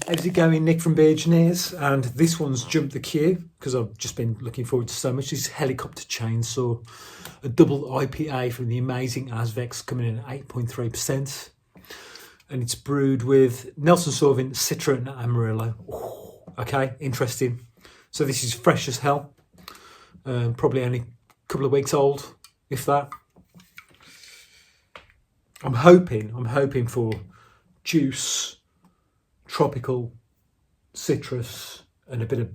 How's it going, Nick from Beer-Gineers? And this one's jumped the queue because I've just been looking forward to so much. This helicopter chainsaw, a double IPA from the amazing Azvex, coming in at 8.3%. And it's brewed with Nelson Sauvin, Citra and Amarillo. Ooh, okay, interesting. So this is fresh as hell. Probably only a couple of weeks old, if that. I'm hoping for juice, tropical, citrus, and a bit of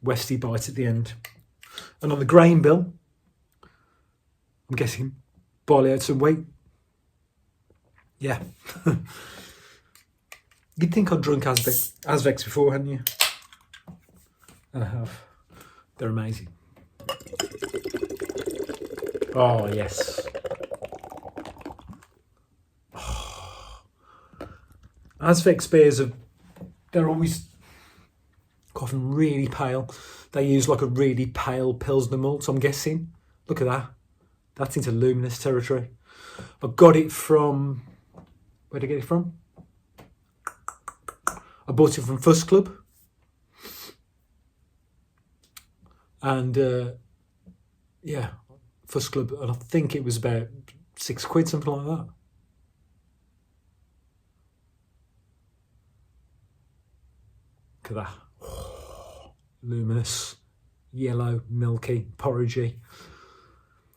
Westy bite at the end. And on the grain bill, I'm guessing barley oats and wheat. Yeah. You'd think I'd drunk Azvex before, hadn't you? And I have. They're amazing. Oh, yes. Azvex beers they're always often really pale. They use like a really pale Pilsner malt, so I'm guessing. Look at that. That's into luminous territory. I got it from, where did I get it from? I bought it from Fuss Club. And yeah, Fuss Club, and I think it was about £6, something like that. Look at that. Oh, luminous, yellow, milky, porridgey.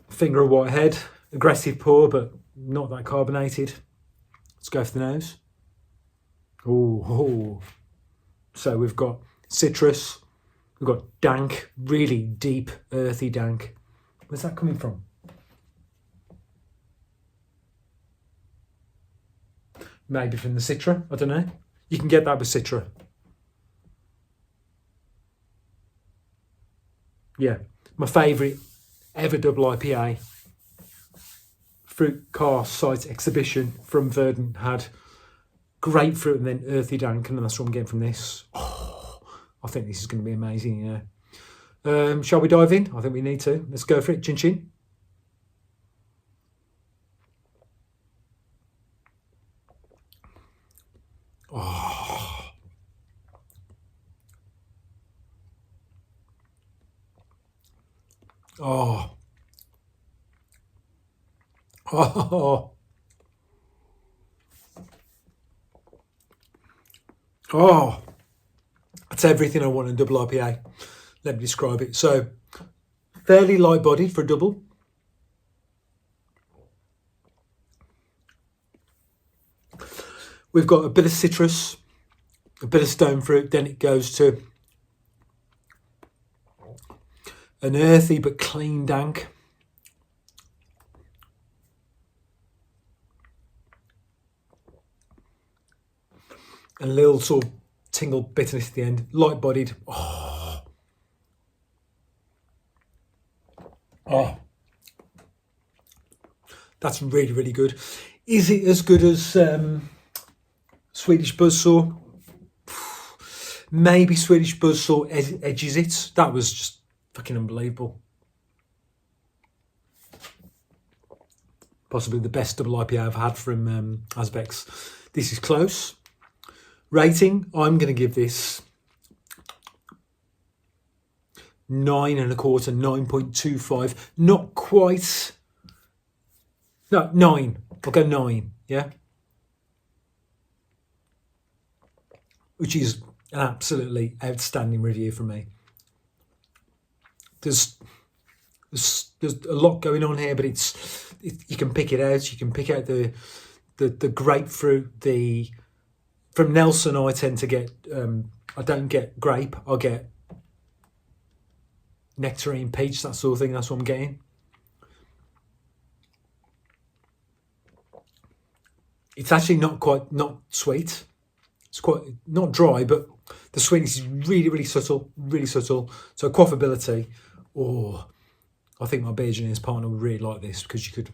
Finger of whitehead, aggressive pour, but not that carbonated. Let's go for the nose. Oh. So we've got citrus, we've got dank, really deep, earthy dank. Where's that coming from? Maybe from the Citra, I don't know. You can get that with Citra. Yeah, my favourite ever double IPA. Fruit Car Site Exhibition from Verdant had grapefruit and then earthy dank, and that's what I'm getting from this. Oh, I think this is going to be amazing, yeah. Shall we dive in? I think we need to. Let's go for it. Chin chin. Oh. Oh. Oh. Oh. That's everything I want in double IPA. Let me describe it. So, fairly light bodied for a double. We've got a bit of citrus, a bit of stone fruit, then it goes to an earthy but clean dank. A little sort of tingle bitterness at the end, light bodied. Oh. That's really, really good. Is it as good as Swedish Buzzsaw? Maybe Swedish Buzzsaw edges it. That was just fucking unbelievable. Possibly the best double IPA I've had from Azvex. This is close. Rating, I'm going to give this 9.25, 9.25. Not quite. No, 9. I'll go 9, yeah? Which is an absolutely outstanding review from me. There's a lot going on here, but you can pick it out. You can pick out the grapefruit, from Nelson, I tend to get, I don't get grape, I get nectarine, peach, that sort of thing. That's what I'm getting. It's actually not sweet. It's quite, not dry, but the sweetness is really, really subtle, really subtle. So quaffability, I think my Beer-Gineers partner would really like this because you could.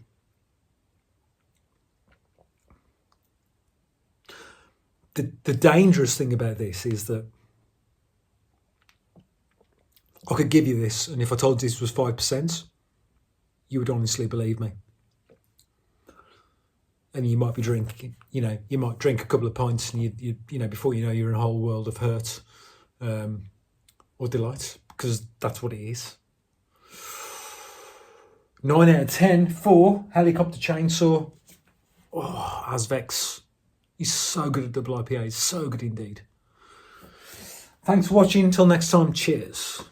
The dangerous thing about this is that I could give you this, and if I told you this was 5%, you would honestly believe me. and you might be drinking, you might drink a couple of pints, and you know, before you know, you're in a whole world of hurt or delight, because that's what it is. 9 out of 10 for Helicopter Chainsaw. Oh, Azvex. He's so good at double IPAs, so good indeed. Thanks for watching. Until next time, cheers.